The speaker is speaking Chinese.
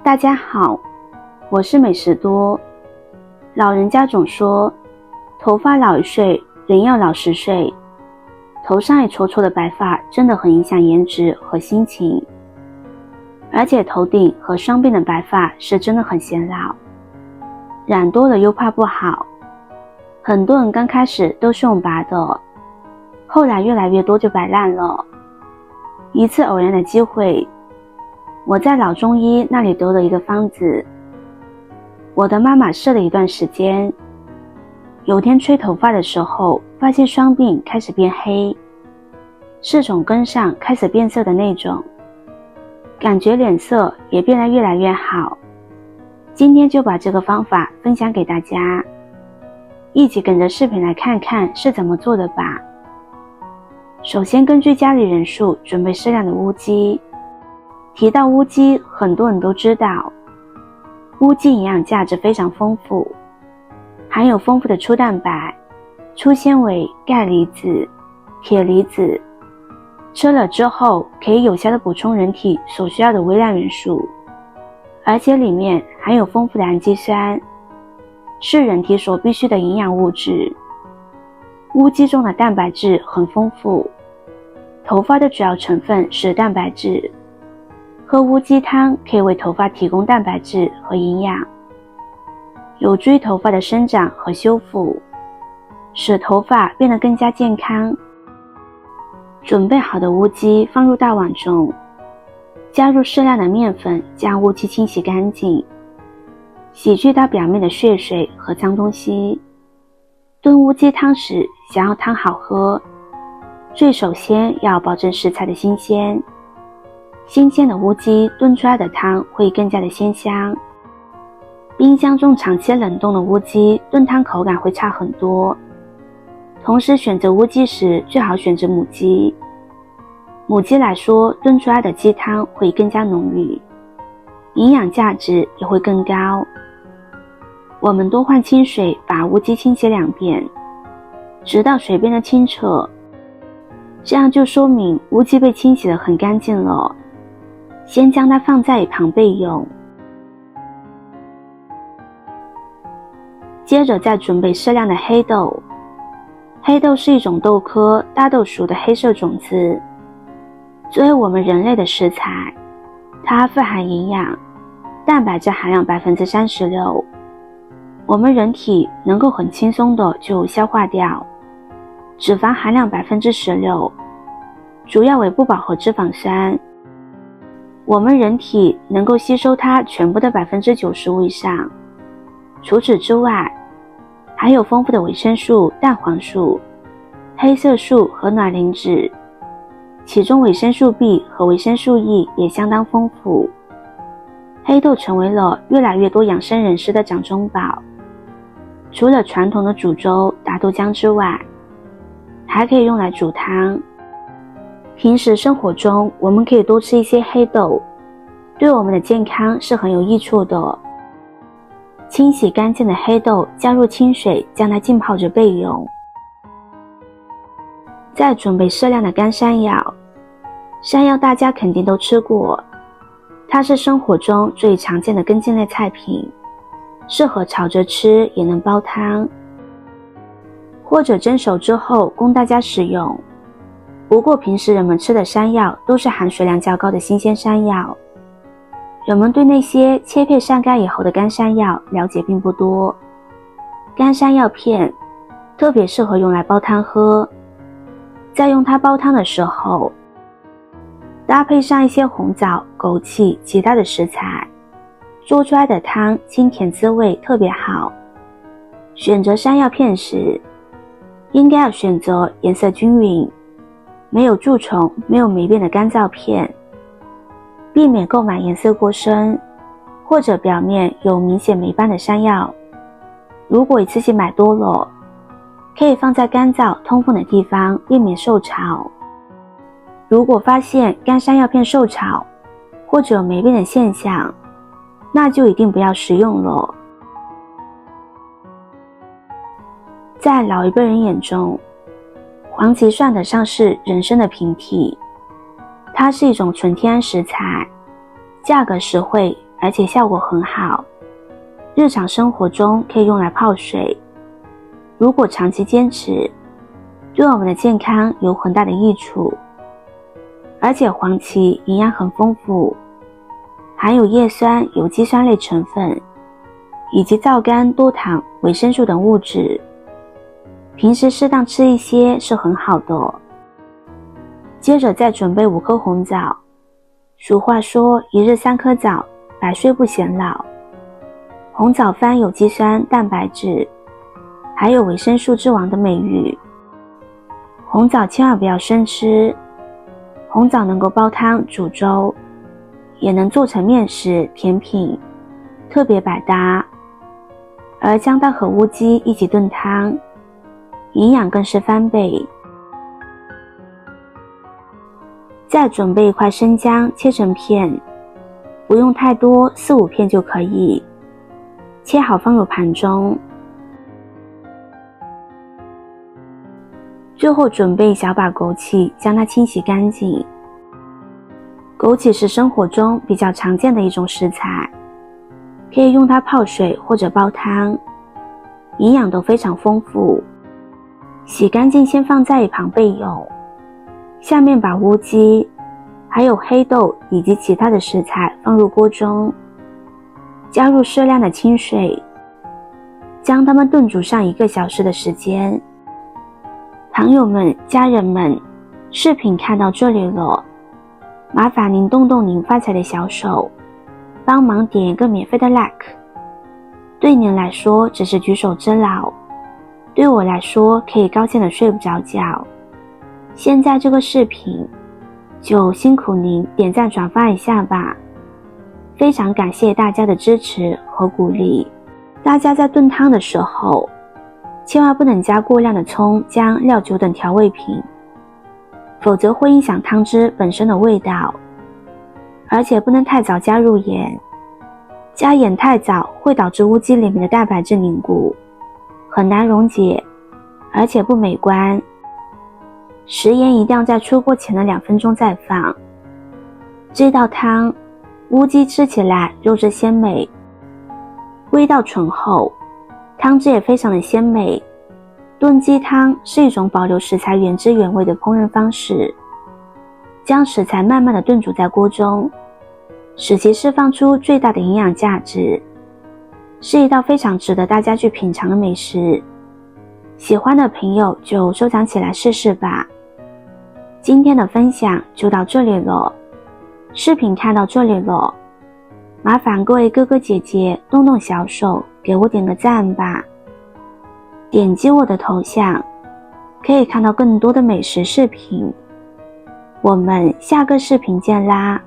大家好，我是美食多。老人家总说，头发老1岁，人要老10岁。头上一撮撮的白发真的很影响颜值和心情，而且头顶和双边的白发是真的很显老，染多了又怕不好。很多人刚开始都是用拔的，后来越来越多就摆烂了。一次偶然的机会，我在老中医那里得了一个方子，我的妈妈试了一段时间，有天吹头发的时候，发现双鬓开始变黑，是从根上开始变色的那种，感觉脸色也变得越来越好。今天就把这个方法分享给大家，一起跟着视频来看看是怎么做的吧。首先根据家里人数准备适量的乌鸡。提到乌鸡，很多人都知道，乌鸡营养价值非常丰富，含有丰富的粗蛋白、粗纤维、钙离子、铁离子，吃了之后可以有效地补充人体所需要的微量元素，而且里面含有丰富的氨基酸，是人体所必需的营养物质。乌鸡中的蛋白质很丰富，头发的主要成分是蛋白质，喝乌鸡汤可以为头发提供蛋白质和营养，有助于头发的生长和修复，使头发变得更加健康。准备好的乌鸡放入大碗中，加入适量的面粉，将乌鸡清洗干净，洗去它表面的血水和脏东西。炖乌鸡汤时，想要汤好喝，首先要保证食材的新鲜。新鲜的乌鸡炖出来的汤会更加的鲜香，冰箱中长期冷冻的乌鸡炖汤口感会差很多。同时选择乌鸡时，最好选择母鸡。母鸡来说，炖出来的鸡汤会更加浓郁，营养价值也会更高。我们多换清水，把乌鸡清洗2遍，直到水变得清澈，这样就说明乌鸡被清洗得很干净了。先将它放在一旁备用。接着再准备适量的黑豆。黑豆是一种豆科大豆属的黑色种子，作为我们人类的食材，它富含营养，蛋白质含量36%，我们人体能够很轻松的就消化掉。脂肪含量16%，主要为不饱和脂肪酸，我们人体能够吸收它全部的95%以上。除此之外，还有丰富的维生素、蛋黄素、黑色素和卵磷脂，其中维生素 B 和维生素 E 也相当丰富。黑豆成为了越来越多养生人士的掌中宝。除了传统的煮粥、打豆浆之外，还可以用来煮汤。平时生活中，我们可以多吃一些黑豆，对我们的健康是很有益处的。清洗干净的黑豆，加入清水，将它浸泡着备用。再准备适量的干山药。山药大家肯定都吃过，它是生活中最常见的根茎类菜品，适合炒着吃，也能煲汤，或者蒸熟之后供大家使用。不过平时人们吃的山药都是含水量较高的新鲜山药，人们对那些切片晒干以后的干山药了解并不多。干山药片特别适合用来煲汤喝，在用它煲汤的时候，搭配上一些红枣、枸杞其他的食材，做出来的汤清甜滋味特别好。选择山药片时，应该要选择颜色均匀、没有蛀虫、没有霉变的干燥片，避免购买颜色过深或者表面有明显霉斑的山药。如果一次性买多了，可以放在干燥通风的地方，避免受潮。如果发现干山药片受潮或者有霉变的现象，那就一定不要食用了。在老一辈人眼中，黄芪算得上是人参的平替，它是一种纯天然食材，价格实惠，而且效果很好，日常生活中可以用来泡水。如果长期坚持，对我们的健康有很大的益处。而且黄芪营养很丰富，含有叶酸、有机酸类成分，以及皂苷、多糖、维生素等物质，平时适当吃一些是很好的。接着再准备5颗红枣。俗话说一日3颗枣，百岁不显老。红枣泛有机酸、蛋白质，还有维生素之王的美誉。红枣千万不要生吃，红枣能够煲汤煮粥，也能做成面食甜品，特别百搭。而将它和乌鸡一起炖汤，营养更是翻倍。再准备1块生姜，切成片，不用太多，4、5片就可以，切好放入盘中。最后准备一小把枸杞，将它清洗干净。枸杞是生活中比较常见的一种食材，可以用它泡水或者煲汤，营养都非常丰富。洗干净先放在一旁备用。下面把乌鸡还有黑豆以及其他的食材放入锅中，加入适量的清水，将它们炖煮上1个小时的时间。朋友们、家人们，视频看到这里了，麻烦您动动您发财的小手，帮忙点一个免费的 like。 对您来说只是举手之劳，对我来说可以高兴的睡不着觉。现在这个视频就辛苦您点赞转发一下吧，非常感谢大家的支持和鼓励。大家在炖汤的时候千万不能加过量的葱、姜、料酒等调味品，否则会影响汤汁本身的味道。而且不能太早加入盐，加盐太早会导致乌鸡里面的蛋白质凝固，很难溶解，而且不美观。食盐一定要在出锅前的2分钟再放。这道汤乌鸡吃起来肉质鲜美，味道醇厚，汤汁也非常的鲜美。炖鸡汤是一种保留食材原汁原味的烹饪方式，将食材慢慢的炖煮在锅中，使其释放出最大的营养价值，是一道非常值得大家去品尝的美食。喜欢的朋友就收藏起来试试吧。今天的分享就到这里了，视频看到这里了，麻烦各位哥哥姐姐动动小手给我点个赞吧。点击我的头像可以看到更多的美食视频，我们下个视频见啦。